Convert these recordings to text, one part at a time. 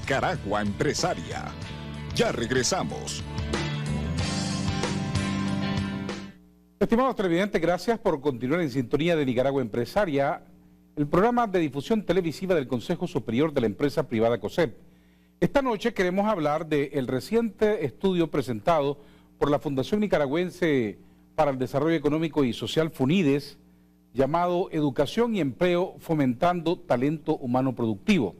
Nicaragua Empresaria. Ya regresamos. Estimados televidentes, gracias por continuar en sintonía de Nicaragua Empresaria, el programa de difusión televisiva del Consejo Superior de la Empresa Privada COSEP. Esta noche queremos hablar del reciente estudio presentado por la Fundación Nicaragüense para el Desarrollo Económico y Social FUNIDES, llamado Educación y Empleo Fomentando Talento Humano Productivo.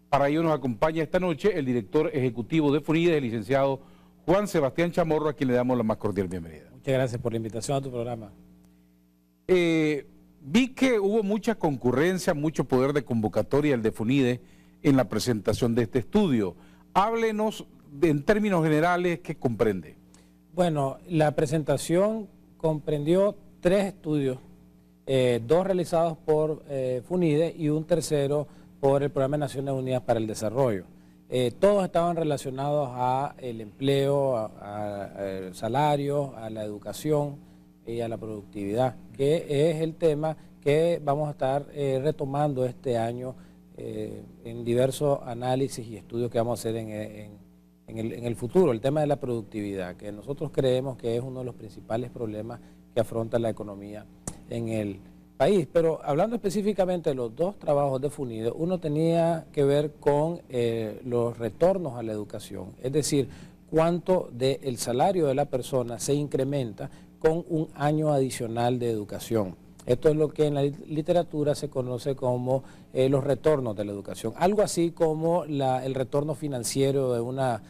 Para ello nos acompaña esta noche el director ejecutivo de FUNIDES, el licenciado Juan Sebastián Chamorro, a quien le damos la más cordial bienvenida. Muchas gracias por la invitación a tu programa. Vi que hubo mucha concurrencia, mucho poder de convocatoria el de FUNIDES en la presentación de este estudio. Háblenos en términos generales qué comprende. Bueno, la presentación comprendió 3 estudios, 2 realizados por FUNIDES y un tercero por el Programa de Naciones Unidas para el Desarrollo. Todos estaban relacionados al empleo, al salario, a la educación y a la productividad, que es el tema que vamos a estar retomando este año en diversos análisis y estudios que vamos a hacer en el futuro. El tema de la productividad, que nosotros creemos que es uno de los principales problemas que afronta la economía en el país. Pero hablando específicamente de los 2 trabajos de FUNIDES, uno tenía que ver con los retornos a la educación, es decir, cuánto del salario de la persona se incrementa con un año adicional de educación. Esto es lo que en la literatura se conoce como los retornos de la educación. Algo así como el retorno financiero de una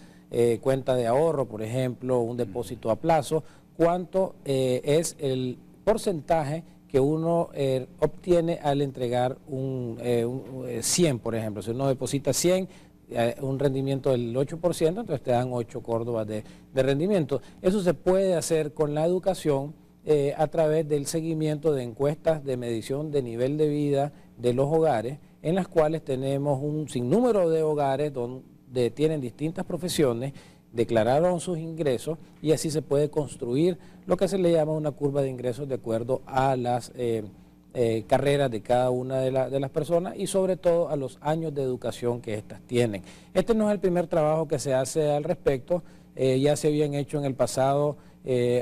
cuenta de ahorro, por ejemplo, un depósito a plazo, cuánto es el porcentaje que uno obtiene al entregar un 100, por ejemplo. Si uno deposita 100, un rendimiento del 8%, entonces te dan 8 córdobas de rendimiento. Eso se puede hacer con la educación a través del seguimiento de encuestas de medición de nivel de vida de los hogares, en las cuales tenemos un sinnúmero de hogares donde tienen distintas profesiones, declararon sus ingresos y así se puede construir lo que se le llama una curva de ingresos de acuerdo a las carreras de cada una de las personas y sobre todo a los años de educación que éstas tienen. Este no es el primer trabajo que se hace al respecto, ya se habían hecho en el pasado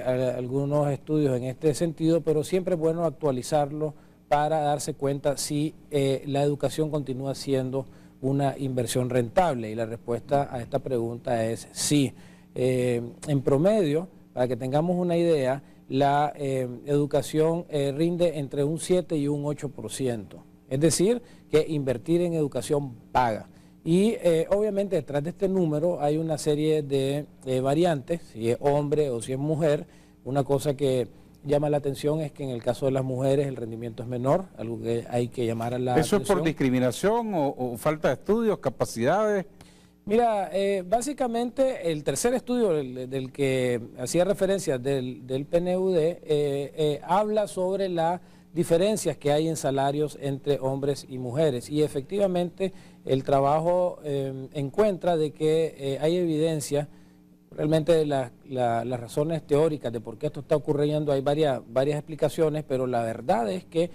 algunos estudios en este sentido, pero siempre es bueno actualizarlo para darse cuenta si la educación continúa siendo una inversión rentable, y la respuesta a esta pregunta es sí. En promedio, para que tengamos una idea, la educación rinde entre un 7 y un 8%, es decir, que invertir en educación paga. Y obviamente detrás de este número hay una serie de variantes, si es hombre o si es mujer. Una cosa que llama la atención es que en el caso de las mujeres el rendimiento es menor, algo que hay que llamar a la ¿Eso atención. es por discriminación o falta de estudios, capacidades? Mira, básicamente el tercer estudio del que hacía referencia del PNUD habla sobre las diferencias que hay en salarios entre hombres y mujeres, y efectivamente el trabajo encuentra de que hay evidencia realmente de las razones teóricas de por qué esto está ocurriendo. Hay varias explicaciones, pero la verdad es que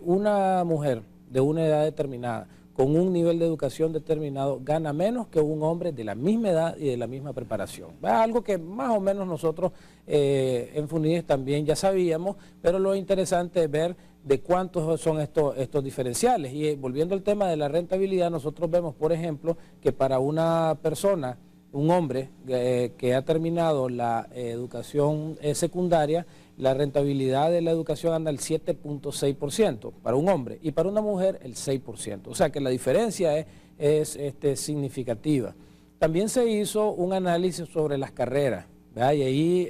una mujer de una edad determinada, con un nivel de educación determinado, gana menos que un hombre de la misma edad y de la misma preparación. Es algo que más o menos nosotros en FUNIDES también ya sabíamos, pero lo interesante es ver de cuántos son estos diferenciales. Y volviendo al tema de la rentabilidad, nosotros vemos, por ejemplo, que para una persona, un hombre que ha terminado la educación secundaria, la rentabilidad de la educación anda al 7.6% para un hombre, y para una mujer el 6%. O sea que la diferencia es significativa. También se hizo un análisis sobre las carreras, ¿verdad? Y ahí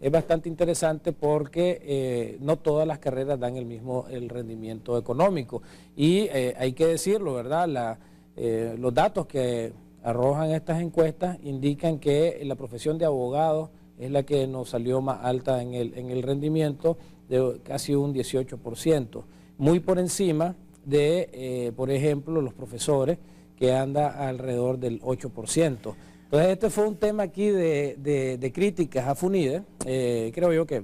es bastante interesante porque no todas las carreras dan el rendimiento económico. Y hay que decirlo, ¿verdad? Los datos que arrojan estas encuestas indican que la profesión de abogado es la que nos salió más alta en el rendimiento, de casi un 18%, muy por encima de, por ejemplo, los profesores, que anda alrededor del 8%. Entonces este fue un tema aquí de críticas a FUNIDES. Creo yo que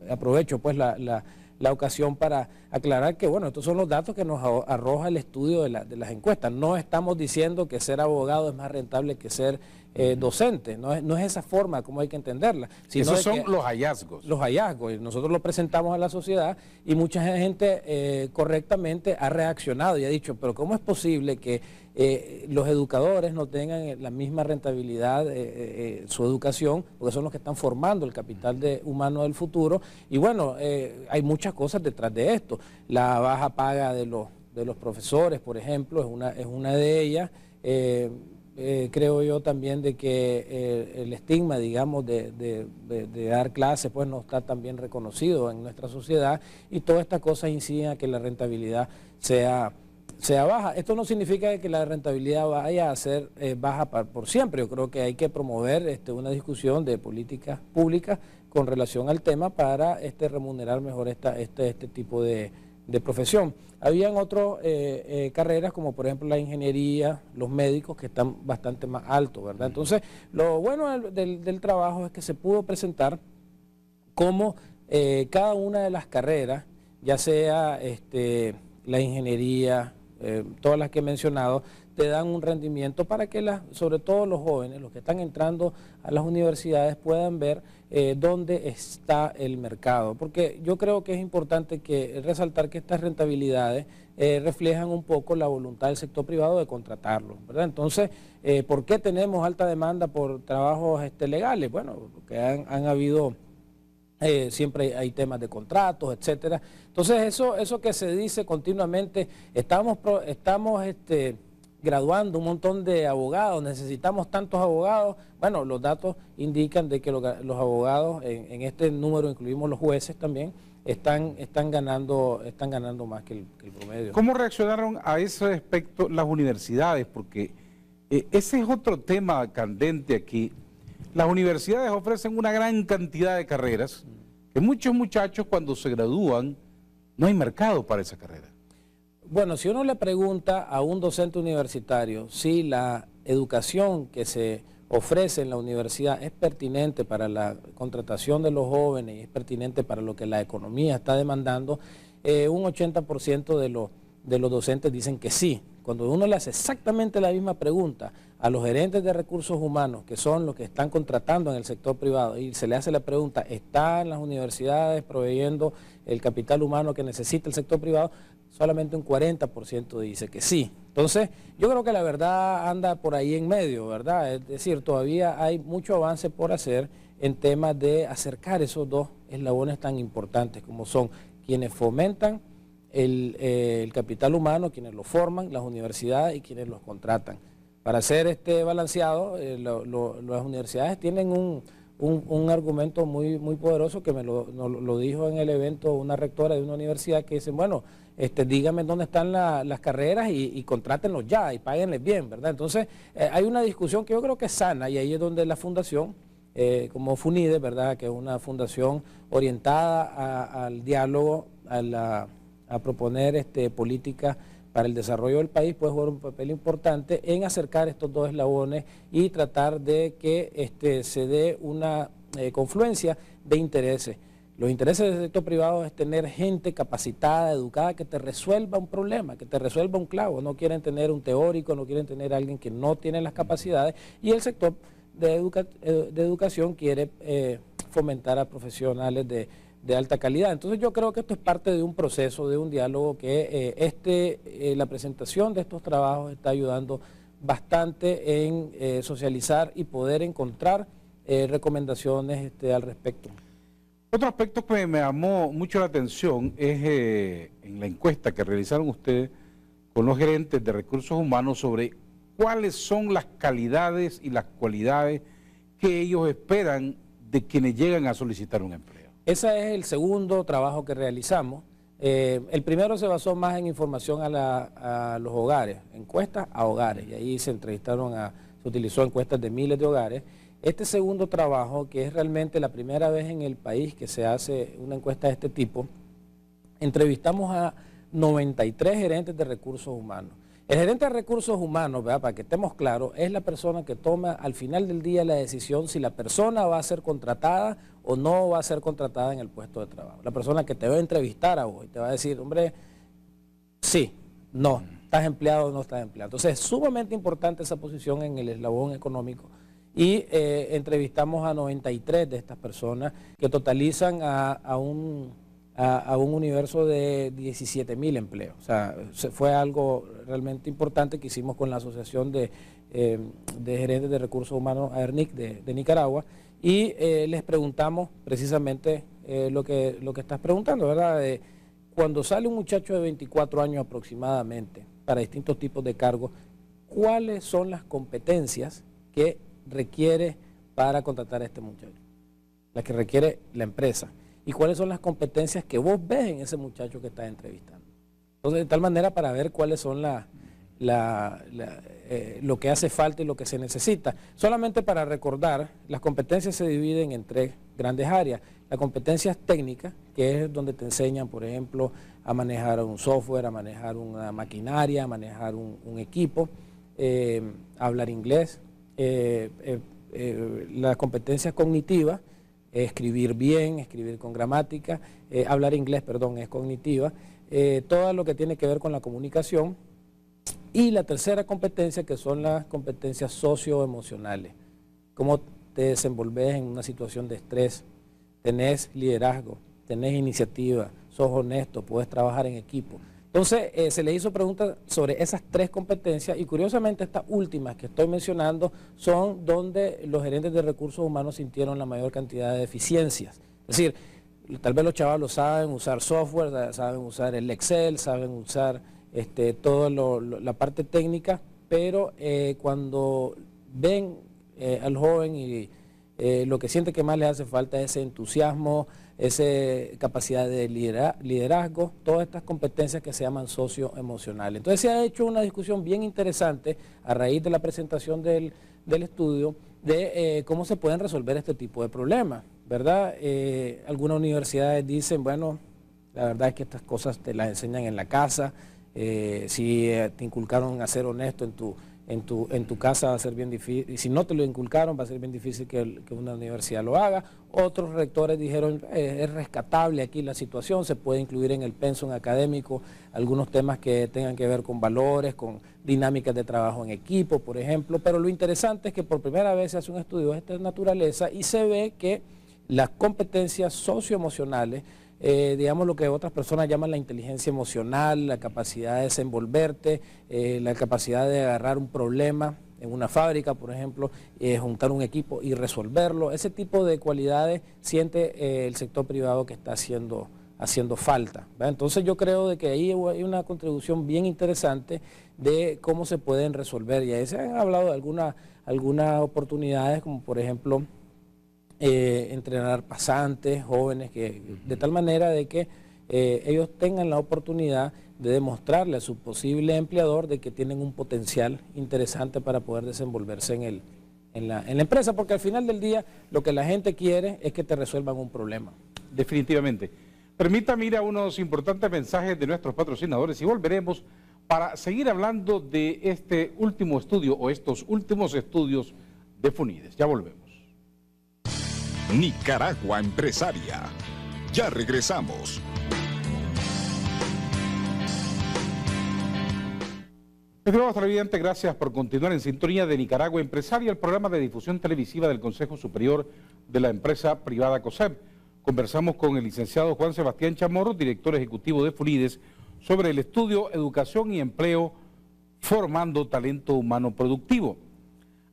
aprovecho pues la la ocasión para aclarar que, bueno, estos son los datos que nos arroja el estudio de las encuestas. No estamos diciendo que ser abogado es más rentable que ser docente, no es esa forma como hay que entenderla. Esos son los hallazgos. Los hallazgos, y nosotros lo presentamos a la sociedad y mucha gente correctamente ha reaccionado y ha dicho, pero ¿cómo es posible que los educadores no tengan la misma rentabilidad su educación, porque son los que están formando el capital humano del futuro? Y bueno, hay muchas cosas detrás de esto. La baja paga de los profesores, por ejemplo, es una de ellas. Creo yo también de que el estigma, digamos, de dar clases, pues no está tan bien reconocido en nuestra sociedad, y todas estas cosas inciden a que la rentabilidad sea baja. Esto no significa que la rentabilidad vaya a ser baja por siempre. Yo creo que hay que promover una discusión de políticas públicas con relación al tema para remunerar mejor este tipo de profesión. Habían otras carreras, como por ejemplo la ingeniería, los médicos, que están bastante más altos, ¿verdad? Entonces, lo bueno del trabajo es que se pudo presentar cómo cada una de las carreras, ya sea la ingeniería, todas las que he mencionado, te dan un rendimiento para que sobre todo los jóvenes, los que están entrando a las universidades, puedan ver dónde está el mercado. Porque yo creo que es importante resaltar que estas rentabilidades reflejan un poco la voluntad del sector privado de contratarlo, ¿verdad? Entonces, ¿por qué tenemos alta demanda por trabajos legales? Bueno, porque han habido... siempre hay temas de contratos, etcétera. Entonces, eso que se dice continuamente, estamos graduando un montón de abogados, necesitamos tantos abogados. Bueno, los datos indican de que los abogados, en este número incluimos los jueces también, están ganando más que el promedio. ¿Cómo reaccionaron a ese aspecto las universidades? Porque ese es otro tema candente aquí. Las universidades ofrecen una gran cantidad de carreras que muchos muchachos cuando se gradúan no hay mercado para esa carrera. Bueno, si uno le pregunta a un docente universitario si la educación que se ofrece en la universidad es pertinente para la contratación de los jóvenes y es pertinente para lo que la economía está demandando, un 80% de los docentes dicen que sí. Cuando uno le hace exactamente la misma pregunta a los gerentes de recursos humanos, que son los que están contratando en el sector privado, y se le hace la pregunta, ¿están las universidades proveyendo el capital humano que necesita el sector privado? Solamente un 40% dice que sí. Entonces, yo creo que la verdad anda por ahí en medio, ¿verdad? Es decir, todavía hay mucho avance por hacer en temas de acercar esos dos eslabones tan importantes como son quienes fomentan el capital humano, quienes lo forman, las universidades y quienes los contratan. Para ser balanceado, las universidades tienen un argumento muy poderoso que lo dijo en el evento una rectora de una universidad, que dice, bueno, díganme dónde están las carreras y contrátenlos ya y páguenles bien, ¿verdad? Entonces, hay una discusión que yo creo que es sana, y ahí es donde la fundación, como FUNIDE, ¿verdad?, que es una fundación orientada al diálogo, a proponer políticas para el desarrollo del país, puede jugar un papel importante en acercar estos dos eslabones y tratar de que se dé una confluencia de intereses. Los intereses del sector privado es tener gente capacitada, educada, que te resuelva un problema, que te resuelva un clavo. No quieren tener un teórico, no quieren tener a alguien que no tiene las capacidades, y el sector de educación quiere fomentar a profesionales de alta calidad. Entonces yo creo que esto es parte de un proceso, de un diálogo que la presentación de estos trabajos está ayudando bastante en socializar y poder encontrar recomendaciones al respecto. Otro aspecto que me llamó mucho la atención es en la encuesta que realizaron ustedes con los gerentes de recursos humanos sobre cuáles son las calidades y las cualidades que ellos esperan de quienes llegan a solicitar un empleo. Ese es el segundo trabajo que realizamos. El primero se basó más en información a los hogares, encuestas a hogares, y ahí se utilizó encuestas de miles de hogares. Este segundo trabajo, que es realmente la primera vez en el país que se hace una encuesta de este tipo, entrevistamos a 93 gerentes de recursos humanos. El gerente de recursos humanos, ¿verdad?, para que estemos claros, es la persona que toma al final del día la decisión si la persona va a ser contratada o no va a ser contratada en el puesto de trabajo. La persona que te va a entrevistar a vos y te va a decir, hombre, sí, no, estás empleado o no estás empleado. Entonces es sumamente importante esa posición en el eslabón económico. Y entrevistamos a 93 de estas personas que totalizan a un universo de 17.000 empleos. O sea, fue algo realmente importante que hicimos con la Asociación de Gerentes de Recursos Humanos, AERNIC, de Nicaragua, y les preguntamos precisamente lo que estás preguntando, ¿verdad? Cuando sale un muchacho de 24 años aproximadamente para distintos tipos de cargos, ¿cuáles son las competencias que requiere para contratar a este muchacho? Las que requiere la empresa. ¿Y cuáles son las competencias que vos ves en ese muchacho que estás entrevistando? Entonces, de tal manera para ver cuáles son lo que hace falta y lo que se necesita. Solamente para recordar, las competencias se dividen en 3 grandes áreas. Las competencias técnicas, que es donde te enseñan, por ejemplo, a manejar un software, a manejar una maquinaria, a manejar un equipo, a hablar inglés. Las competencias cognitivas, escribir bien, escribir con gramática, hablar inglés, perdón, es cognitiva, todo lo que tiene que ver con la comunicación. Y la tercera competencia, que son las competencias socioemocionales. Cómo te desenvolves en una situación de estrés, tenés liderazgo, tenés iniciativa, sos honesto, puedes trabajar en equipo. Entonces, se le hizo preguntas sobre esas 3 competencias y curiosamente estas últimas que estoy mencionando son donde los gerentes de recursos humanos sintieron la mayor cantidad de deficiencias. Es decir, tal vez los chavalos saben usar software, saben usar el Excel, saben usar toda la parte técnica, pero cuando ven al joven y lo que siente que más le hace falta es ese entusiasmo, esa capacidad de liderazgo, todas estas competencias que se llaman socioemocionales. Entonces se ha hecho una discusión bien interesante a raíz de la presentación del estudio de cómo se pueden resolver este tipo de problemas, ¿verdad? Algunas universidades dicen, bueno, la verdad es que estas cosas te las enseñan en la casa. Si te inculcaron a ser honesto en tu casa va a ser bien difícil, y si no te lo inculcaron va a ser bien difícil que una universidad lo haga. Otros rectores dijeron, es rescatable aquí la situación, se puede incluir en el pensum académico algunos temas que tengan que ver con valores, con dinámicas de trabajo en equipo, por ejemplo, pero lo interesante es que por primera vez se hace un estudio de esta naturaleza y se ve que las competencias socioemocionales, digamos lo que otras personas llaman la inteligencia emocional, la capacidad de desenvolverte, la capacidad de agarrar un problema en una fábrica, por ejemplo, juntar un equipo y resolverlo. Ese tipo de cualidades siente el sector privado que está haciendo falta, ¿verdad? Entonces yo creo de que ahí hay una contribución bien interesante de cómo se pueden resolver. Y ahí se han hablado de algunas oportunidades, como por ejemplo entrenar pasantes, jóvenes, de tal manera de que ellos tengan la oportunidad de demostrarle a su posible empleador de que tienen un potencial interesante para poder desenvolverse en la empresa, porque al final del día lo que la gente quiere es que te resuelvan un problema. Definitivamente. Permítame ir a unos importantes mensajes de nuestros patrocinadores y volveremos para seguir hablando de este último estudio o estos últimos estudios de Funides. Ya volvemos. Nicaragua Empresaria. Ya regresamos. Estimados televidentes, gracias por continuar en sintonía de Nicaragua Empresaria, el programa de difusión televisiva del Consejo Superior de la Empresa Privada COSEP. Conversamos con el licenciado Juan Sebastián Chamorro, director ejecutivo de Funides, sobre el estudio Educación y Empleo formando talento humano productivo.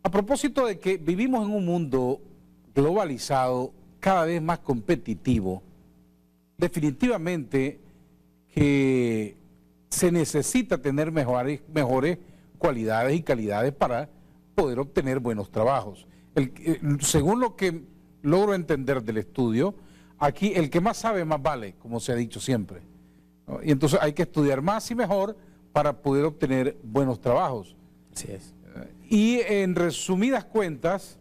A propósito de que vivimos en un mundo globalizado, cada vez más competitivo, definitivamente que se necesita tener mejores cualidades y calidades para poder obtener buenos trabajos. Según lo que logro entender del estudio, aquí el que más sabe más vale, como se ha dicho siempre, ¿no? Y entonces hay que estudiar más y mejor para poder obtener buenos trabajos. Así es. Y en resumidas cuentas,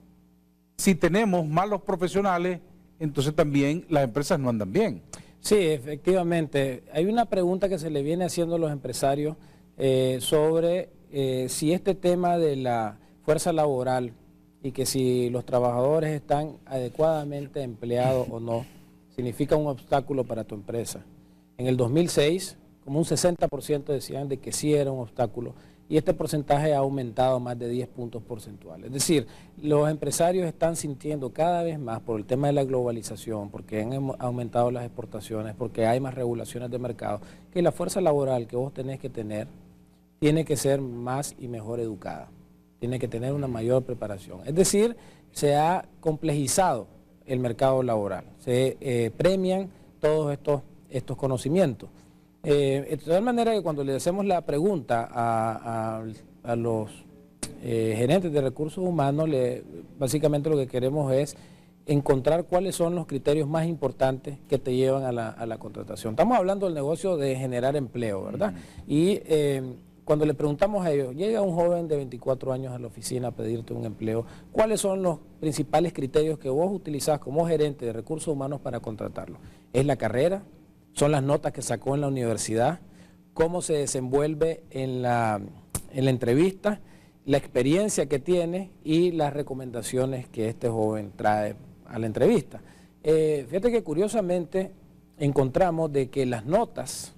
si tenemos malos profesionales, entonces también las empresas no andan bien. Sí, efectivamente. Hay una pregunta que se le viene haciendo a los empresarios sobre si este tema de la fuerza laboral y que si los trabajadores están adecuadamente empleados o no, significa un obstáculo para tu empresa. En el 2006, como un 60% decían de que sí era un obstáculo, y este porcentaje ha aumentado más de 10 puntos porcentuales. Es decir, los empresarios están sintiendo cada vez más por el tema de la globalización, porque han aumentado las exportaciones, porque hay más regulaciones de mercado, que la fuerza laboral que vos tenés que tener tiene que ser más y mejor educada, tiene que tener una mayor preparación. Es decir, se ha complejizado el mercado laboral, se premian todos estos conocimientos. De tal manera que cuando le hacemos la pregunta a los gerentes de recursos humanos, básicamente lo que queremos es encontrar cuáles son los criterios más importantes que te llevan a la contratación. Estamos hablando del negocio de generar empleo, ¿verdad? Y cuando le preguntamos a ellos, llega un joven de 24 años a la oficina a pedirte un empleo, ¿cuáles son los principales criterios que vos utilizás como gerente de recursos humanos para contratarlo? ¿Es la carrera? ¿Son las notas que sacó en la universidad? ¿Cómo se desenvuelve en la entrevista? La experiencia que tiene y las recomendaciones que este joven trae a la entrevista. Fíjate que curiosamente encontramos de que las notas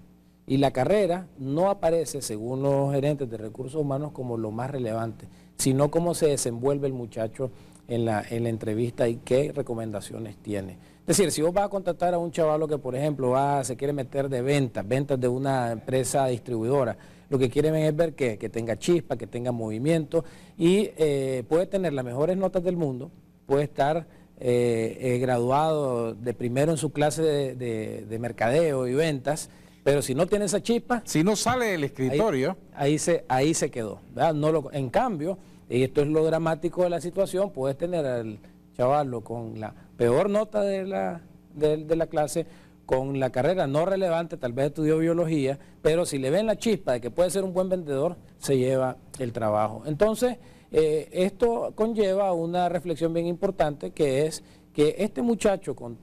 y la carrera no aparece, según los gerentes de recursos humanos, como lo más relevante, sino cómo se desenvuelve el muchacho en la entrevista y qué recomendaciones tiene. Es decir, si vos vas a contratar a un chavalo que, por ejemplo, se quiere meter de ventas de una empresa distribuidora, lo que quieren es ver que tenga chispa, que tenga movimiento y puede tener las mejores notas del mundo, puede estar graduado de primero en su clase de mercadeo y ventas, pero si no tiene esa chispa... Si no sale del escritorio... Ahí se quedó, ¿verdad? En cambio, y esto es lo dramático de la situación, puedes tener al chavalo con la peor nota de la clase, con la carrera no relevante, tal vez estudió biología, pero si le ven la chispa de que puede ser un buen vendedor, se lleva el trabajo. Entonces, esto conlleva una reflexión bien importante, que es que este muchacho con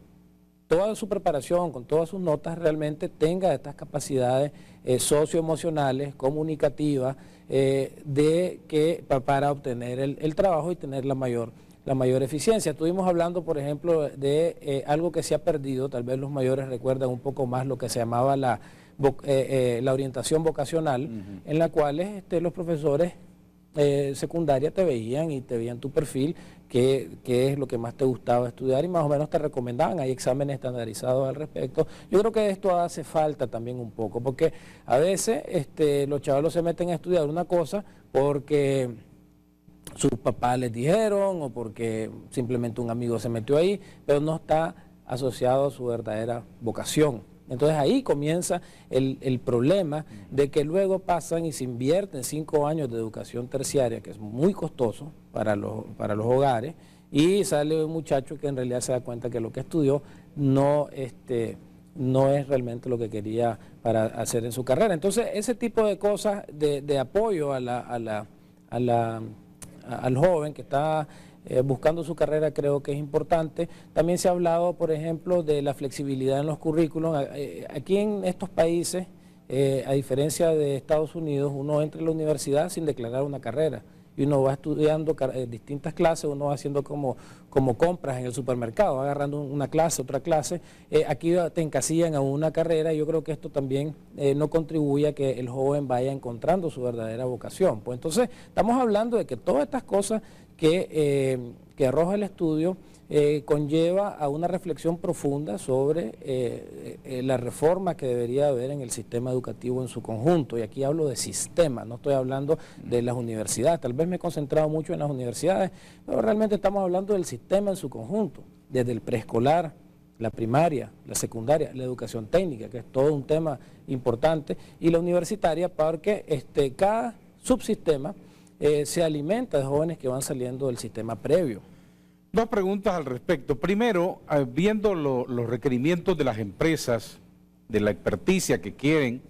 toda su preparación, con todas sus notas, realmente tenga estas capacidades socioemocionales, comunicativas, para obtener el trabajo y tener la mayor eficiencia. Estuvimos hablando, por ejemplo, de algo que se ha perdido, tal vez los mayores recuerdan un poco más lo que se llamaba la orientación vocacional, en la cual los profesores secundaria te veían tu perfil, qué es lo que más te gustaba estudiar y más o menos te recomendaban, hay exámenes estandarizados al respecto. Yo creo que esto hace falta también un poco, porque a veces los chavalos se meten a estudiar una cosa porque sus papás les dijeron o porque simplemente un amigo se metió ahí, pero no está asociado a su verdadera vocación. Entonces ahí comienza el problema de que luego pasan y se invierten 5 años de educación terciaria, que es muy costoso para los hogares, y sale un muchacho que en realidad se da cuenta que lo que estudió no es realmente lo que quería para hacer en su carrera. Entonces ese tipo de cosas de apoyo al joven que está buscando su carrera creo que es importante. También se ha hablado, por ejemplo, de la flexibilidad en los currículos. Aquí en estos países, a diferencia de Estados Unidos, uno entra a la universidad sin declarar una carrera y uno va estudiando distintas clases, uno va haciendo como compras en el supermercado, va agarrando una clase, otra clase. Aquí te encasillan a una carrera y yo creo que esto también no contribuye a que el joven vaya encontrando su verdadera vocación. Pues entonces estamos hablando de que todas estas cosas que arroja el estudio conlleva a una reflexión profunda sobre la reforma que debería haber en el sistema educativo en su conjunto. Y aquí hablo de sistema, no estoy hablando de las universidades. Tal vez me he concentrado mucho en las universidades, pero realmente estamos hablando del sistema en su conjunto, desde el preescolar, la primaria, la secundaria, la educación técnica, que es todo un tema importante, y la universitaria, porque cada subsistema se alimenta de jóvenes que van saliendo del sistema previo. Dos preguntas al respecto. Primero, viendo los requerimientos de las empresas, de la experticia que quieren,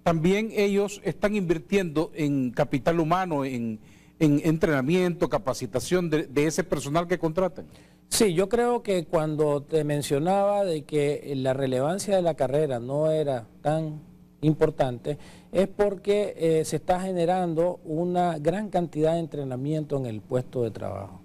también ellos están invirtiendo en capital humano, en entrenamiento, capacitación de ese personal que contratan. Sí, yo creo que cuando te mencionaba de que la relevancia de la carrera no era tan importante, es porque se está generando una gran cantidad de entrenamiento en el puesto de trabajo.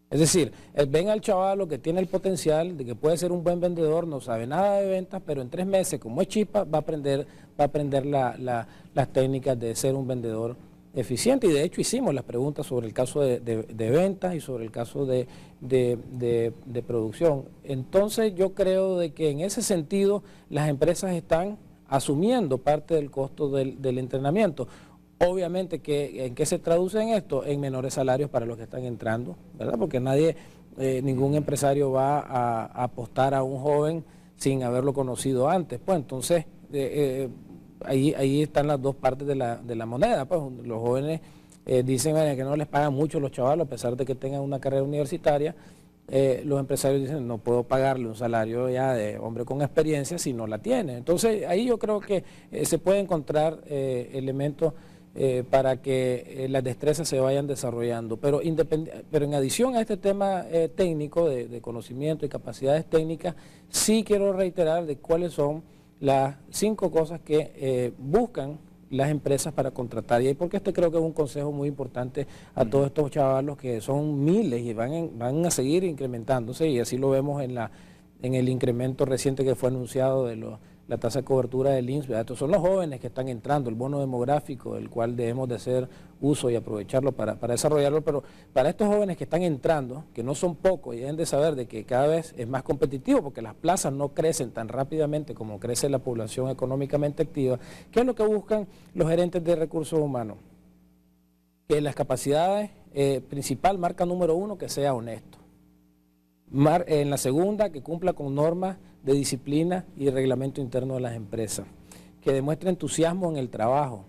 Es decir, ven al chavalo que tiene el potencial de que puede ser un buen vendedor, no sabe nada de ventas, pero en 3 meses, como es chispa, va a aprender las técnicas de ser un vendedor eficiente. Y de hecho hicimos las preguntas sobre el caso de ventas y sobre el caso de producción. Entonces yo creo de que en ese sentido las empresas están asumiendo parte del costo del entrenamiento. Obviamente, ¿en qué se traduce en esto? En menores salarios para los que están entrando, ¿verdad? Porque ningún empresario va a apostar a un joven sin haberlo conocido antes. Pues entonces, ahí están las dos partes de la moneda. Pues los jóvenes dicen que no les pagan mucho los chavalos, a pesar de que tengan una carrera universitaria. Los empresarios dicen, no puedo pagarle un salario ya de hombre con experiencia si no la tiene. Entonces, ahí yo creo que se puede encontrar elementos para que las destrezas se vayan desarrollando. Pero en adición a este tema técnico de conocimiento y capacidades técnicas, sí quiero reiterar de cuáles son las 5 cosas que buscan las empresas para contratar. Y ahí porque creo que es un consejo muy importante a todos estos chavalos, que son miles y van a seguir incrementándose, y así lo vemos en el incremento reciente que fue anunciado de la tasa de cobertura del INSS. Estos son los jóvenes que están entrando, el bono demográfico, del cual debemos de hacer uso y aprovecharlo para desarrollarlo, pero para estos jóvenes que están entrando, que no son pocos, y deben de saber de que cada vez es más competitivo, porque las plazas no crecen tan rápidamente como crece la población económicamente activa. ¿Qué es lo que buscan los gerentes de recursos humanos? Que las capacidades, principal, marca número 1, que sea honesto. En la segunda, que cumpla con normas de disciplina y reglamento interno de las empresas, que demuestre entusiasmo en el trabajo,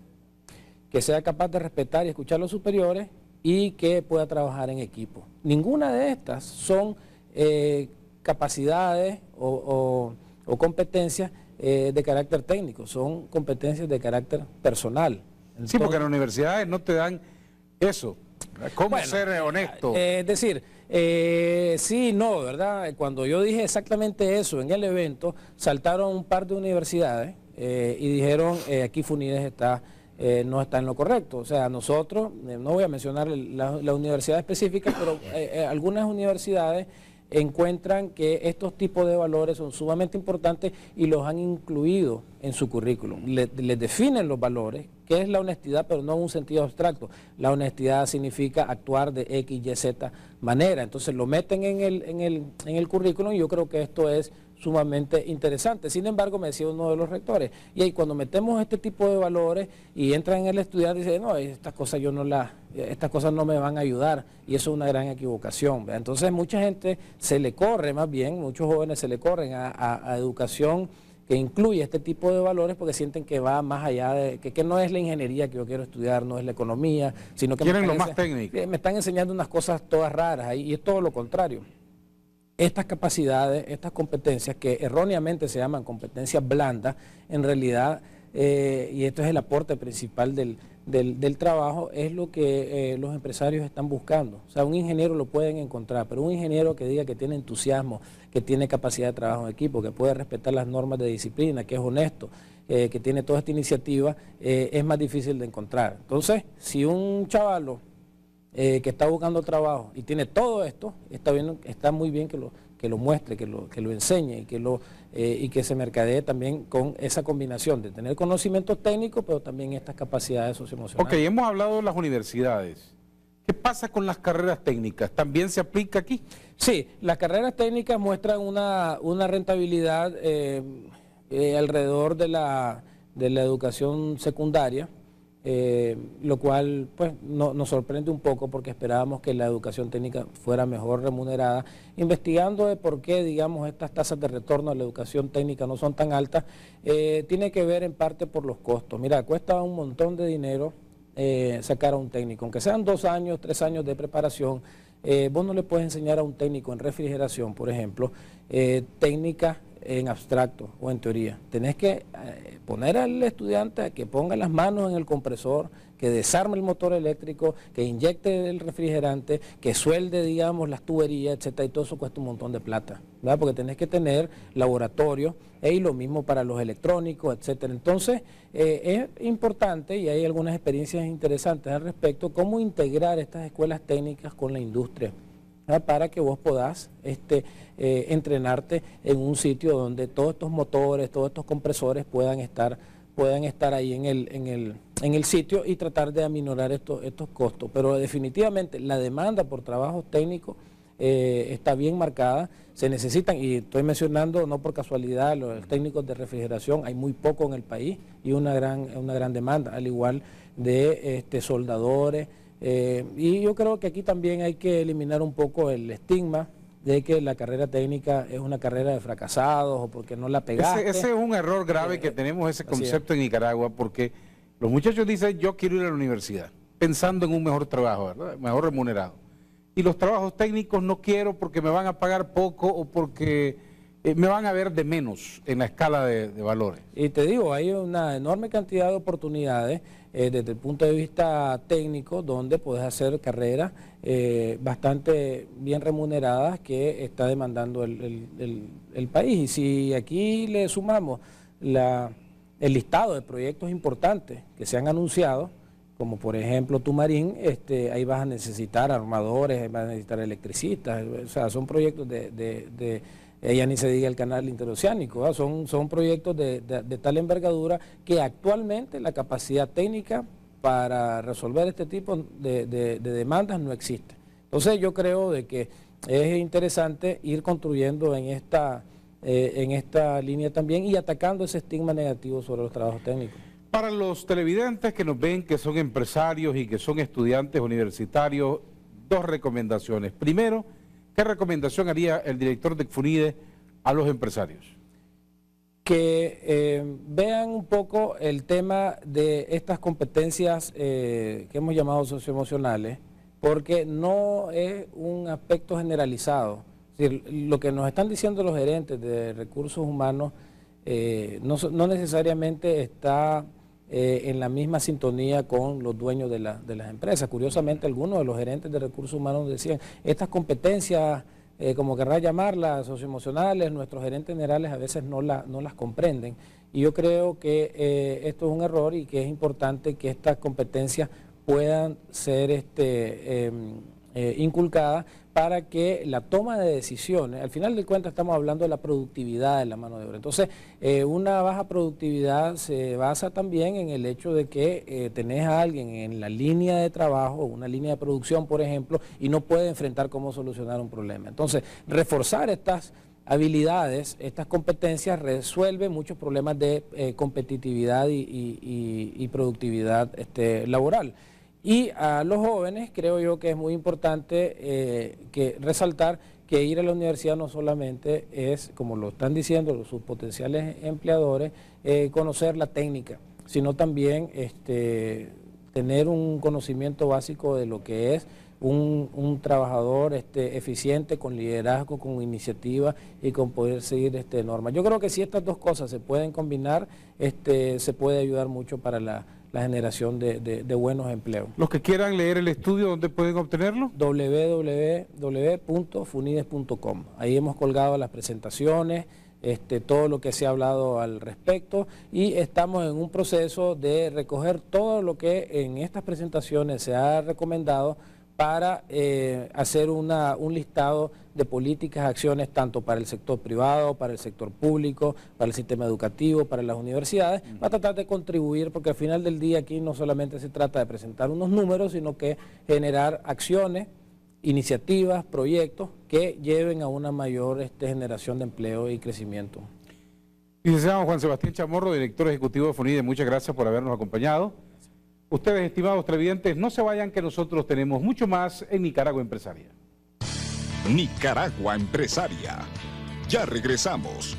que sea capaz de respetar y escuchar a los superiores y que pueda trabajar en equipo. Ninguna de estas son capacidades o competencias de carácter técnico, son competencias de carácter personal. Entonces, sí, porque en las universidades no te dan eso. ¿Cómo ser honesto? Es decir, sí, no, ¿verdad? Cuando yo dije exactamente eso en el evento, saltaron un par de universidades y dijeron, aquí FUNIDES no está en lo correcto. O sea, nosotros, no voy a mencionar la universidad específica, pero algunas universidades encuentran que estos tipos de valores son sumamente importantes y los han incluido en su currículum. Les definen los valores, que es la honestidad, pero no en un sentido abstracto. La honestidad significa actuar de X, Y, Z manera. Entonces lo meten en el currículum, y yo creo que esto es sumamente interesante. Sin embargo, me decía uno de los rectores, y ahí cuando metemos este tipo de valores y entran en el estudiante, dice, no, estas cosas no me van a ayudar, y eso es una gran equivocación, ¿verdad? Entonces mucha gente se le corre, más bien, muchos jóvenes se le corren a educación que incluye este tipo de valores, porque sienten que va más allá de, que no es la ingeniería que yo quiero estudiar, no es la economía, sino que quieren lo más técnico. Me están enseñando unas cosas todas raras ahí, y es todo lo contrario. Estas capacidades, estas competencias que erróneamente se llaman competencias blandas, en realidad, y esto es el aporte principal del trabajo, es lo que los empresarios están buscando. O sea, un ingeniero lo pueden encontrar, pero un ingeniero que diga que tiene entusiasmo, que tiene capacidad de trabajo en equipo, que puede respetar las normas de disciplina, que es honesto, que tiene toda esta iniciativa, es más difícil de encontrar. Entonces, si un chavalo que está buscando trabajo y tiene todo esto, está muy bien que lo muestre, que lo enseñe y que se mercadee también con esa combinación de tener conocimientos técnicos, pero también estas capacidades socioemocionales. Ok, hemos hablado de las universidades. ¿Qué pasa con las carreras técnicas? ¿También se aplica aquí? Sí, las carreras técnicas muestran una rentabilidad alrededor de la educación secundaria, lo cual pues nos sorprende un poco, porque esperábamos que la educación técnica fuera mejor remunerada. Investigando de por qué, digamos, estas tasas de retorno a la educación técnica no son tan altas, tiene que ver en parte por los costos. Mira, cuesta un montón de dinero sacar a un técnico, aunque sean 2 años, 3 años de preparación. Vos no le puedes enseñar a un técnico en refrigeración, por ejemplo, técnicas en abstracto o en teoría. Tenés que poner al estudiante a que ponga las manos en el compresor, que desarme el motor eléctrico, que inyecte el refrigerante, que suelde, digamos, las tuberías, etcétera, y todo eso cuesta un montón de plata, ¿verdad? Porque tenés que tener laboratorio, y lo mismo para los electrónicos, etcétera. Entonces, es importante, y hay algunas experiencias interesantes al respecto, cómo integrar estas escuelas técnicas con la industria, ¿verdad? Para que vos podás entrenarte en un sitio donde todos estos motores, todos estos compresores puedan estar ahí en el sitio y tratar de aminorar estos costos. Pero definitivamente la demanda por trabajos técnicos está bien marcada, se necesitan, y estoy mencionando no por casualidad, los técnicos de refrigeración, hay muy poco en el país y una gran demanda, al igual de soldadores, y yo creo que aquí también hay que eliminar un poco el estigma de que la carrera técnica es una carrera de fracasados o porque no la pegaste. Ese es un error grave que tenemos, ese concepto en Nicaragua, porque los muchachos dicen, yo quiero ir a la universidad, pensando en un mejor trabajo, ¿verdad? Mejor remunerado. Y los trabajos técnicos no quiero porque me van a pagar poco o porque me van a ver de menos en la escala de valores. Y te digo, hay una enorme cantidad de oportunidades desde el punto de vista técnico, donde puedes hacer carreras bastante bien remuneradas que está demandando el país. Y si aquí le sumamos el listado de proyectos importantes que se han anunciado, como por ejemplo Tumarín, ahí vas a necesitar armadores, vas a necesitar electricistas, o sea, son proyectos ya ni se diga el canal interoceánico, ¿verdad? Son proyectos de tal envergadura que actualmente la capacidad técnica para resolver este tipo de demandas no existe. Entonces yo creo de que es interesante ir construyendo en esta línea también y atacando ese estigma negativo sobre los trabajos técnicos. Para los televidentes que nos ven, que son empresarios y que son estudiantes universitarios, dos recomendaciones. Primero, ¿qué recomendación haría el director de FUNIDE a los empresarios? Que vean un poco el tema de estas competencias que hemos llamado socioemocionales, porque no es un aspecto generalizado. Es decir, lo que nos están diciendo los gerentes de recursos humanos no necesariamente está en la misma sintonía con los dueños de las empresas. Curiosamente, algunos de los gerentes de recursos humanos decían, estas competencias, como querrá llamarlas, socioemocionales, nuestros gerentes generales a veces no las comprenden. Y yo creo que esto es un error y que es importante que estas competencias puedan ser inculcadas para que la toma de decisiones, al final de cuentas estamos hablando de la productividad de la mano de obra. Entonces, una baja productividad se basa también en el hecho de que tenés a alguien en la línea de trabajo, una línea de producción, por ejemplo, y no puede enfrentar cómo solucionar un problema. Entonces, reforzar estas habilidades, estas competencias, resuelve muchos problemas de competitividad y productividad laboral. Y a los jóvenes creo yo que es muy importante resaltar que ir a la universidad no solamente es, como lo están diciendo sus potenciales empleadores, conocer la técnica, sino también tener un conocimiento básico de lo que es un trabajador eficiente, con liderazgo, con iniciativa y con poder seguir normas. Yo creo que si estas dos cosas se pueden combinar, se puede ayudar mucho para la generación de buenos empleos. Los que quieran leer el estudio, ¿dónde pueden obtenerlo? www.funides.com. Ahí hemos colgado las presentaciones, todo lo que se ha hablado al respecto, y estamos en un proceso de recoger todo lo que en estas presentaciones se ha recomendado para hacer un listado de políticas, acciones, tanto para el sector privado, para el sector público, para el sistema educativo, para las universidades, para tratar de contribuir, porque al final del día aquí no solamente se trata de presentar unos números, sino que generar acciones, iniciativas, proyectos que lleven a una mayor generación de empleo y crecimiento. Licenciado Juan Sebastián Chamorro, director ejecutivo de FUNIDE, muchas gracias por habernos acompañado. Ustedes, estimados televidentes, no se vayan, que nosotros tenemos mucho más en Nicaragua Empresaria. Nicaragua Empresaria. Ya regresamos.